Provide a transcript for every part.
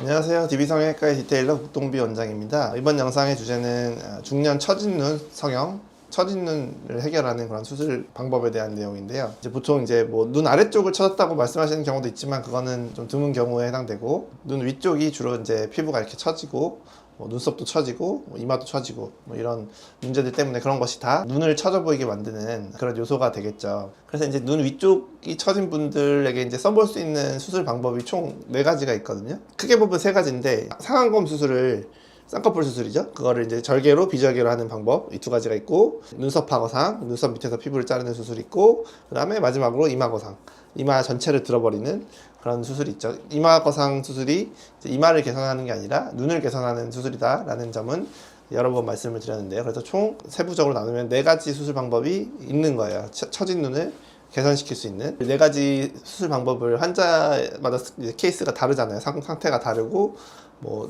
안녕하세요. DB성형외과의 디테일러 국동비 원장입니다. 이번 영상의 주제는 중년 처진눈 성형, 처진눈을 해결하는 그런 수술 방법에 대한 내용인데요. 이제 보통 뭐 눈 아래쪽을 처졌다고 말씀하시는 경우도 있지만 그거는 좀 드문 경우에 해당되고, 눈 위쪽이 주로 이제 피부가 이렇게 처지고 눈썹도 처지고 이마도 처지고 이런 문제들 때문에 그런 것이 다 눈을 처져 보이게 만드는 그런 요소가 되겠죠. 그래서 이제 눈 위쪽이 처진 분들에게 이제 써볼 수 있는 수술 방법이 총 4가지가 있거든요. 크게 보면 3가지인데, 상안검 수술을 쌍꺼풀 수술이죠. 그거를 이제 절개로 비절개로 하는 방법, 이 2가지가 있고, 눈썹 하거상, 눈썹 밑에서 피부를 자르는 수술이 있고, 그 다음에 마지막으로 이마 거상, 이마 전체를 들어버리는 그런 수술이 있죠. 이마 거상 수술이 이마를 개선하는 게 아니라 눈을 개선하는 수술이다 라는 점은 여러 번 말씀을 드렸는데요. 그래서 총 세부적으로 나누면 4가지 수술 방법이 있는 거예요. 처진 눈을 개선시킬 수 있는 4가지 수술 방법을 환자마다 케이스가 다르잖아요. 상태가 다르고,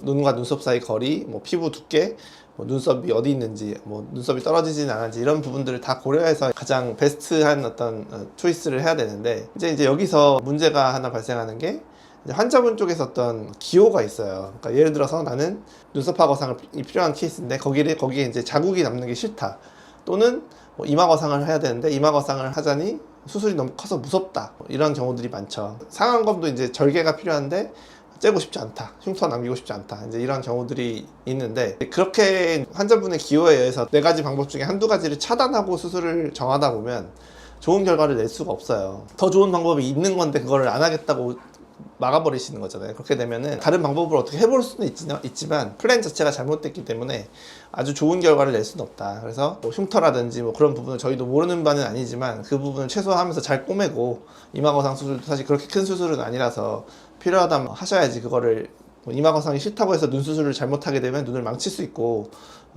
눈과 눈썹 사이 거리, 피부 두께, 눈썹이 어디 있는지, 눈썹이 떨어지진 않은지, 이런 부분들을 다 고려해서 가장 베스트한 어떤 초이스를 해야 되는데, 이제 여기서 문제가 하나 발생하는 게, 환자분 쪽에서 어떤 기호가 있어요. 그러니까 예를 들어서 나는 눈썹 하거상이 필요한 케이스인데 거기에 이제 자국이 남는 게 싫다, 또는 이마 거상을 해야 되는데 이마 거상을 하자니 수술이 너무 커서 무섭다, 이런 경우들이 많죠. 상안검도 이제 절개가 필요한데 째고 싶지 않다, 흉터 남기고 싶지 않다, 이제 이런 경우들이 있는데, 그렇게 환자분의 기호에 의해서 4가지 방법 중에 한두 가지를 차단하고 수술을 정하다 보면 좋은 결과를 낼 수가 없어요. 더 좋은 방법이 있는 건데 그거를 안 하겠다고 막아버리시는 거잖아요. 그렇게 되면은 다른 방법을 어떻게 해볼 수는 있지만 플랜 자체가 잘못됐기 때문에 아주 좋은 결과를 낼 수는 없다. 그래서 흉터라든지 그런 부분을 저희도 모르는 바는 아니지만 그 부분을 최소화하면서 잘 꼬매고, 이마 거상 수술도 사실 그렇게 큰 수술은 아니라서 필요하다면 하셔야지, 그거를 이마 거상이 싫다고 해서 눈 수술을 잘못하게 되면 눈을 망칠 수 있고,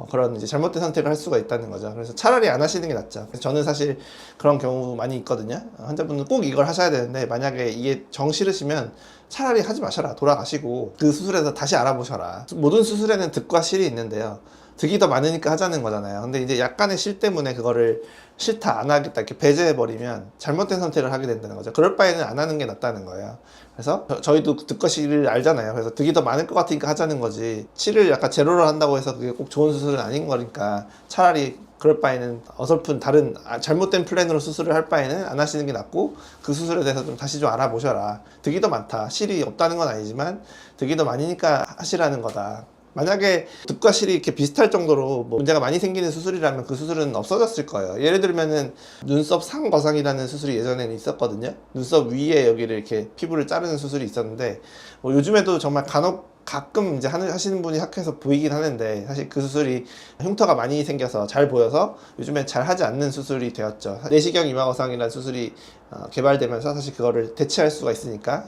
그런 이제 잘못된 선택을 할 수가 있다는 거죠. 그래서 차라리 안 하시는 게 낫죠. 저는 사실 그런 경우 많이 있거든요. 환자분은 꼭 이걸 하셔야 되는데 만약에 이게 정 싫으시면 차라리 하지 마셔라, 돌아가시고 그 수술에서 다시 알아보셔라. 모든 수술에는 득과 실이 있는데요, 득이 더 많으니까 하자는 거잖아요. 근데 이제 약간의 실 때문에 그거를 싫다, 안 하겠다 이렇게 배제해버리면 잘못된 선택을 하게 된다는 거죠. 그럴 바에는 안 하는 게 낫다는 거예요. 그래서 저희도 득과 실을 알잖아요. 그래서 득이 더 많을 것 같으니까 하자는 거지, 실을 약간 제로로 한다고 해서 그게 꼭 좋은 수술은 아닌 거니까 차라리 그럴 바에는 어설픈 다른 잘못된 플랜으로 수술을 할 바에는 안 하시는 게 낫고, 그 수술에 대해서 다시 좀 알아보셔라. 득이 더 많다, 실이 없다는 건 아니지만 득이 더 많으니까 하시라는 거다. 만약에 득과 실이 이렇게 비슷할 정도로 문제가 많이 생기는 수술이라면 그 수술은 없어졌을 거예요. 예를 들면은 눈썹 상거상이라는 수술이 예전에는 있었거든요. 눈썹 위에 여기를 이렇게 피부를 자르는 수술이 있었는데, 요즘에도 정말 가끔 이제 하시는 분이 학회에서 보이긴 하는데, 사실 그 수술이 흉터가 많이 생겨서 잘 보여서 요즘엔 잘 하지 않는 수술이 되었죠. 내시경 이마거상이라는 수술이 개발되면서 사실 그거를 대체할 수가 있으니까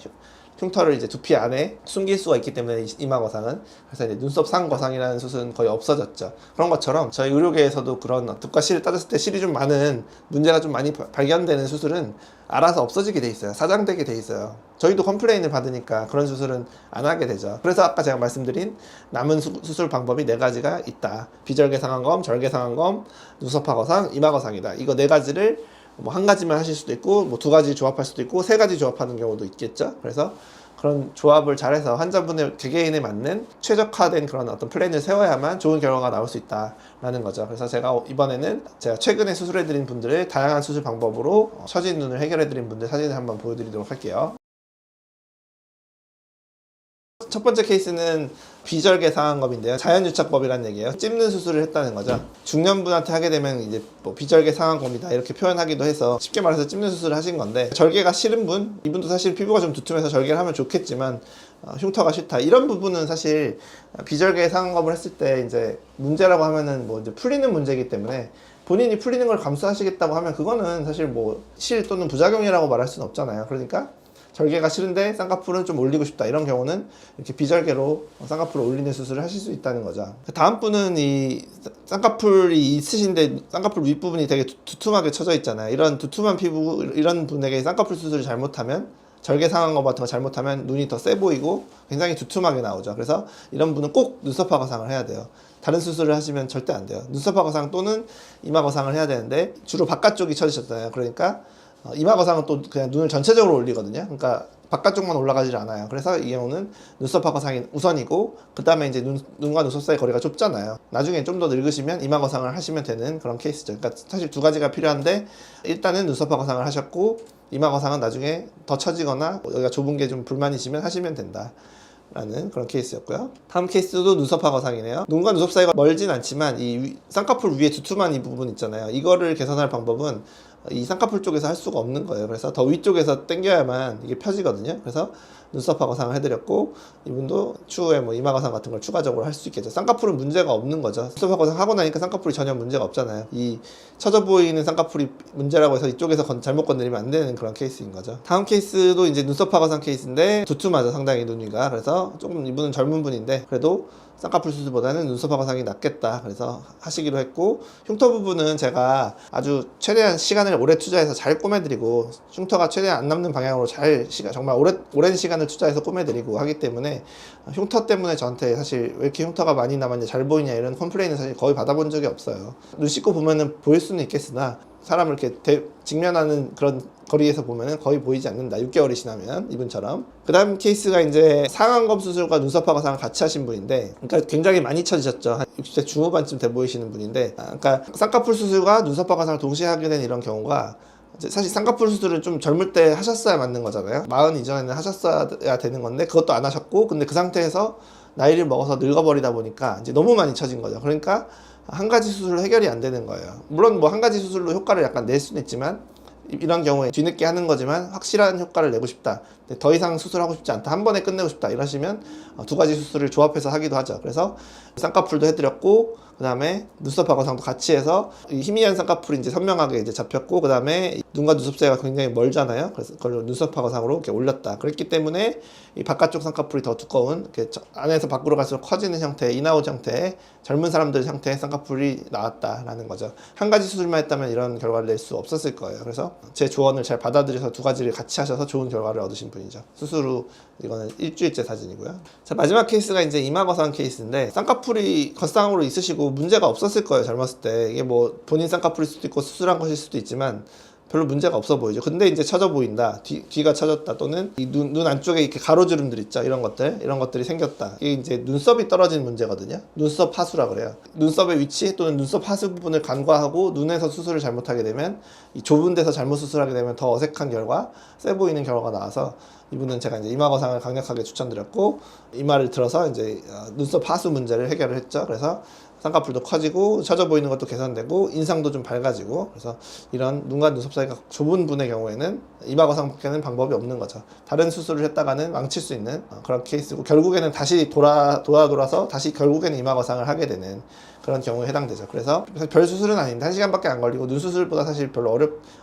흉터를 이제 두피 안에 숨길 수가 있기 때문에 이마 거상은, 그래서 이제 눈썹 상 거상이라는 수술은 거의 없어졌죠. 그런 것처럼 저희 의료계에서도 그런 득과 실을 따졌을 때 실이 좀 많은, 문제가 좀 많이 발견되는 수술은 알아서 없어지게 돼 있어요. 사장되게 돼 있어요. 저희도 컴플레인을 받으니까 그런 수술은 안 하게 되죠. 그래서 아까 제가 말씀드린 남은 수술 방법이 4가지가 있다. 비절개 상안검, 절개 상안검, 눈썹 하거상, 이마 거상이다. 이거 4가지를 한 가지만 하실 수도 있고, 2가지 조합할 수도 있고, 3가지 조합하는 경우도 있겠죠. 그래서 그런 조합을 잘해서 환자분의 개개인에 맞는 최적화된 그런 어떤 플랜을 세워야만 좋은 결과가 나올 수 있다라는 거죠. 그래서 제가 이번에는 제가 최근에 수술해드린 분들의 다양한 수술 방법으로 처진 눈을 해결해드린 분들 사진을 한번 보여드리도록 할게요. 첫 번째 케이스는 비절개 상안검인데요, 자연유착법이라는 얘기예요. 찝는 수술을 했다는 거죠. 중년분한테 하게 되면 이제 비절개 상안검이다 이렇게 표현하기도 해서 쉽게 말해서 찝는 수술을 하신 건데, 절개가 싫은 분, 이분도 사실 피부가 좀 두툼해서 절개를 하면 좋겠지만 흉터가 싫다, 이런 부분은 사실 비절개 상안검을 했을 때 이제 문제라고 하면은 이제 풀리는 문제이기 때문에, 본인이 풀리는 걸 감수하시겠다고 하면 그거는 사실 실 또는 부작용이라고 말할 수는 없잖아요. 그러니까 절개가 싫은데 쌍꺼풀은 좀 올리고 싶다, 이런 경우는 이렇게 비절개로 쌍꺼풀을 올리는 수술을 하실 수 있다는 거죠. 다음 분은 이 쌍꺼풀이 있으신데 쌍꺼풀 윗부분이 되게 두툼하게 쳐져 있잖아요. 이런 두툼한 피부, 이런 분에게 쌍꺼풀 수술을 잘못하면, 절개 상안검 같은 거 잘못하면 눈이 더 세 보이고 굉장히 두툼하게 나오죠. 그래서 이런 분은 꼭 눈썹 하거상을 해야 돼요. 다른 수술을 하시면 절대 안 돼요. 눈썹 하거상 또는 이마 거상을 해야 되는데, 주로 바깥쪽이 쳐지셨잖아요. 그러니까 이마 거상은 또 그냥 눈을 전체적으로 올리거든요. 그러니까 바깥쪽만 올라가질 않아요. 그래서 이 경우는 눈썹 파거상이 우선이고, 그 다음에 이제 눈과 눈썹 사이 거리가 좁잖아요. 나중에 좀 더 늙으시면 이마 거상을 하시면 되는 그런 케이스죠. 그러니까 사실 두 가지가 필요한데, 일단은 눈썹 파거상을 하셨고, 이마 거상은 나중에 더 처지거나 여기가 좁은 게 좀 불만이시면 하시면 된다 라는 그런 케이스였고요. 다음 케이스도 눈썹 파거상이네요. 눈과 눈썹 사이가 멀진 않지만 이 쌍꺼풀 위에 두툼한 이 부분 있잖아요. 이거를 개선할 방법은 이 쌍꺼풀 쪽에서 할 수가 없는 거예요. 그래서 더 위쪽에서 당겨야만 이게 펴지거든요. 그래서 눈썹 파거상을 해드렸고, 이분도 추후에 뭐 이마 거상 같은 걸 추가적으로 할 수 있겠죠. 쌍꺼풀은 문제가 없는 거죠. 눈썹 파거상 하고 나니까 쌍꺼풀이 전혀 문제가 없잖아요. 이 처져 보이는 쌍꺼풀이 문제라고 해서 이쪽에서 잘못 건드리면 안 되는 그런 케이스인 거죠. 다음 케이스도 이제 눈썹 파거상 케이스인데 두툼하죠, 상당히 눈 위가. 그래서 조금 이분은 젊은 분인데 그래도 쌍꺼풀 수술보다는 눈썹 파거상이 낫겠다, 그래서 하시기로 했고, 흉터 부분은 제가 아주 최대한 시간을 오래 투자해서 잘 꾸며드리고, 흉터가 최대한 안 남는 방향으로 정말 오랜 시간을 투자해서 꾸며드리고 하기 때문에, 흉터 때문에 저한테 사실 왜 이렇게 흉터가 많이 남았냐, 잘 보이냐 이런 컴플레인은 사실 거의 받아본 적이 없어요. 눈 씻고 보면은 보일 수는 있겠으나 사람을 이렇게 직면하는 그런 거리에서 보면은 거의 보이지 않는다, 6개월이 지나면. 이분처럼. 그 다음 케이스가 이제 상안검 수술과 눈썹 파거상을 같이 하신 분인데, 그러니까 굉장히 많이 처지셨죠. 한 60대 중후반쯤 돼 보이시는 분인데, 그러니까 쌍꺼풀 수술과 눈썹 파거상을 동시에 하게 된 이런 경우가, 사실 쌍꺼풀 수술은 좀 젊을 때 하셨어야 맞는 거잖아요. 40 이전에는 하셨어야 되는 건데 그것도 안 하셨고, 근데 그 상태에서 나이를 먹어서 늙어버리다 보니까 이제 너무 많이 처진 거죠. 그러니까 한 가지 수술로 해결이 안 되는 거예요. 물론 뭐 한 가지 수술로 효과를 약간 낼 수는 있지만, 이런 경우에 뒤늦게 하는 거지만 확실한 효과를 내고 싶다, 더 이상 수술하고 싶지 않다, 한 번에 끝내고 싶다 이러시면 두 가지 수술을 조합해서 하기도 하죠. 그래서 쌍꺼풀도 해드렸고, 그 다음에 눈썹 파거상도 같이 해서 이 희미한 쌍꺼풀이 이제 선명하게 이제 잡혔고, 그 다음에 눈과 눈썹 사이가 굉장히 멀잖아요. 그래서 그걸 눈썹 파거상으로 이렇게 올렸다. 그랬기 때문에 이 바깥쪽 쌍꺼풀이 더 두꺼운, 이렇게 안에서 밖으로 갈수록 커지는 형태, 인아웃 형태의 젊은 사람들 형태의 쌍꺼풀이 나왔다라는 거죠. 한 가지 수술만 했다면 이런 결과를 낼 수 없었을 거예요. 그래서 제 조언을 잘 받아들여서 두 가지를 같이 하셔서 좋은 결과를 얻으신 분이죠. 수술 후, 이거는 일주일째 사진이고요. 자, 마지막 케이스가 이제 이마 거상 케이스인데, 쌍꺼풀이 겉쌍으로 있으시고 문제가 없었을 거예요, 젊었을 때. 이게 뭐 본인 쌍꺼풀일 수도 있고 수술한 것일 수도 있지만 별로 문제가 없어 보이죠. 근데 이제 처져 보인다, 뒤가 처졌다, 또는 이 눈 안쪽에 이렇게 가로주름들 있죠, 이런 것들이 생겼다. 이게 이제 눈썹이 떨어진 문제거든요. 눈썹 하수라 그래요. 눈썹의 위치 또는 눈썹 하수 부분을 간과하고 눈에서 수술을 잘못하게 되면, 이 좁은 데서 잘못 수술하게 되면 더 어색한 결과, 세 보이는 결과가 나와서, 이분은 제가 이제 이마 거상을 강력하게 추천드렸고, 이마를 들어서 이제 눈썹 하수 문제를 해결을 했죠. 그래서 쌍꺼풀도 커지고 처져 보이는 것도 개선되고 인상도 좀 밝아지고, 그래서 이런 눈과 눈썹 사이가 좁은 분의 경우에는 이마 거상밖에는 방법이 없는 거죠. 다른 수술을 했다가는 망칠 수 있는 그런 케이스고, 결국에는 다시 돌아서 다시 결국에는 이마 거상을 하게 되는 그런 경우에 해당되죠. 그래서 별 수술은 아닌데 1시간밖에 안 걸리고, 눈 수술보다 사실 별로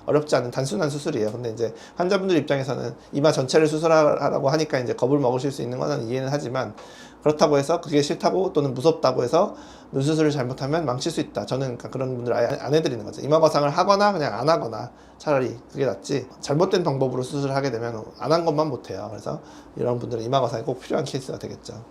어렵지 않은 단순한 수술이에요. 근데 이제 환자분들 입장에서는 이마 전체를 수술하라고 하니까 이제 겁을 먹으실 수 있는 거는 이해는 하지만, 그렇다고 해서 그게 싫다고 또는 무섭다고 해서 눈 수술을 잘못하면 망칠 수 있다, 저는 그러니까 그런 분들 아예 안 해드리는 거죠. 이마 거상을 하거나 그냥 안 하거나, 차라리 그게 낫지, 잘못된 방법으로 수술을 하게 되면 안 한 것만 못해요. 그래서 이런 분들은 이마 거상이 꼭 필요한 케이스가 되겠죠.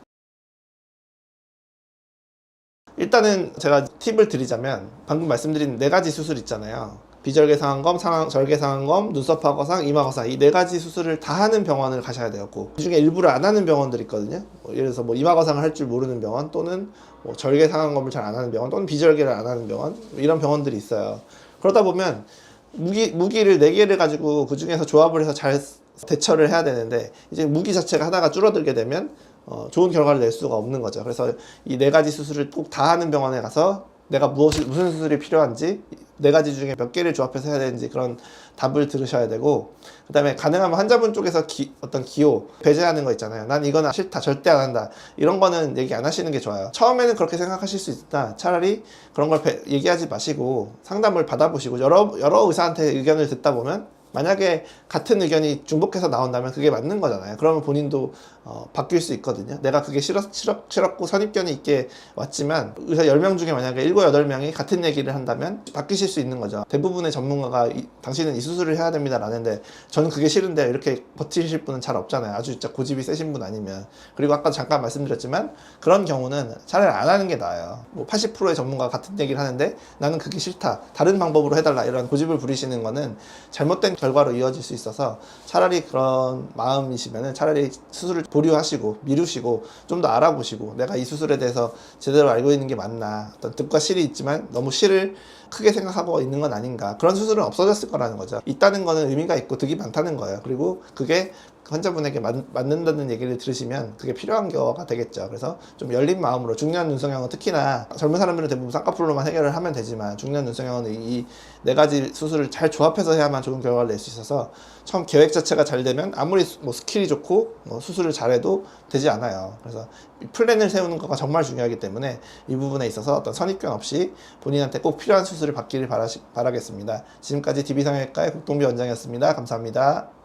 일단은 제가 팁을 드리자면, 방금 말씀드린 4가지 수술 있잖아요. 비절개 상안검, 절개 상안검, 눈썹 파거상, 이마 거상, 이 4가지 수술을 다 하는 병원을 가셔야 되고, 그 중에 일부를 안 하는 병원들이 있거든요. 예를 들어서 뭐 이마 거상을 할 줄 모르는 병원, 또는 뭐 절개 상안검을 잘 안 하는 병원, 또는 비절개를 안 하는 병원, 이런 병원들이 있어요. 그러다 보면 무기를 4개를 가지고 그 중에서 조합을 해서 잘 대처를 해야 되는데, 이제 무기 자체가 하나가 줄어들게 되면 좋은 결과를 낼 수가 없는 거죠. 그래서 이 4가지 수술을 꼭 다 하는 병원에 가서 내가 무슨 수술이 필요한지, 4가지 중에 몇 개를 조합해서 해야 되는지 그런 답을 들으셔야 되고, 그 다음에 가능하면 환자분 쪽에서 어떤 기호 배제하는 거 있잖아요. 난 이건 싫다, 절대 안 한다, 이런 거는 얘기 안 하시는 게 좋아요. 처음에는 그렇게 생각하실 수 있다. 차라리 그런 걸 얘기하지 마시고 상담을 받아보시고, 여러 의사한테 의견을 듣다 보면 만약에 같은 의견이 중복해서 나온다면 그게 맞는 거잖아요. 그러면 본인도 바뀔 수 있거든요. 내가 그게 싫었고 선입견이 있게 왔지만, 의사 10명 중에 만약에 7, 8명이 같은 얘기를 한다면 바뀌실 수 있는 거죠. 대부분의 전문가가 당신은 이 수술을 해야 됩니다 라는데, 저는 그게 싫은데 이렇게 버티실 분은 잘 없잖아요. 아주 진짜 고집이 세신 분 아니면. 그리고 아까 잠깐 말씀드렸지만, 그런 경우는 차라리 안 하는 게 나아요. 뭐 80%의 전문가가 같은 얘기를 하는데 나는 그게 싫다, 다른 방법으로 해달라, 이런 고집을 부리시는 거는 잘못된 결과로 이어질 수 있어서 차라리 그런 마음이시면은 차라리 수술을 보류하시고 미루시고 좀 더 알아보시고 내가 이 수술에 대해서 제대로 알고 있는 게 맞나, 어떤 득과 실이 있지만 너무 실을 크게 생각하고 있는 건 아닌가, 그런 수술은 없어졌을 거라는 거죠. 있다는 거는 의미가 있고 득이 많다는 거예요. 그리고 그게 환자분에게 맞는다는 얘기를 들으시면 그게 필요한 거가 되겠죠. 그래서 좀 열린 마음으로, 중년 눈성형은 특히나 젊은 사람들은 대부분 쌍꺼풀로만 해결을 하면 되지만 중년 눈성형은 이 네 가지 수술을 잘 조합해서 해야만 좋은 결과를 낼 수 있어서 처음 계획 자체가 잘 되면 아무리 뭐 스킬이 좋고 수술을 잘해도 되지 않아요. 그래서 플랜을 세우는 거가 정말 중요하기 때문에 이 부분에 있어서 어떤 선입견 없이 본인한테 꼭 필요한 수술을 받기를 바라겠습니다. 지금까지 DB성형외과의 국동비 원장이었습니다. 감사합니다.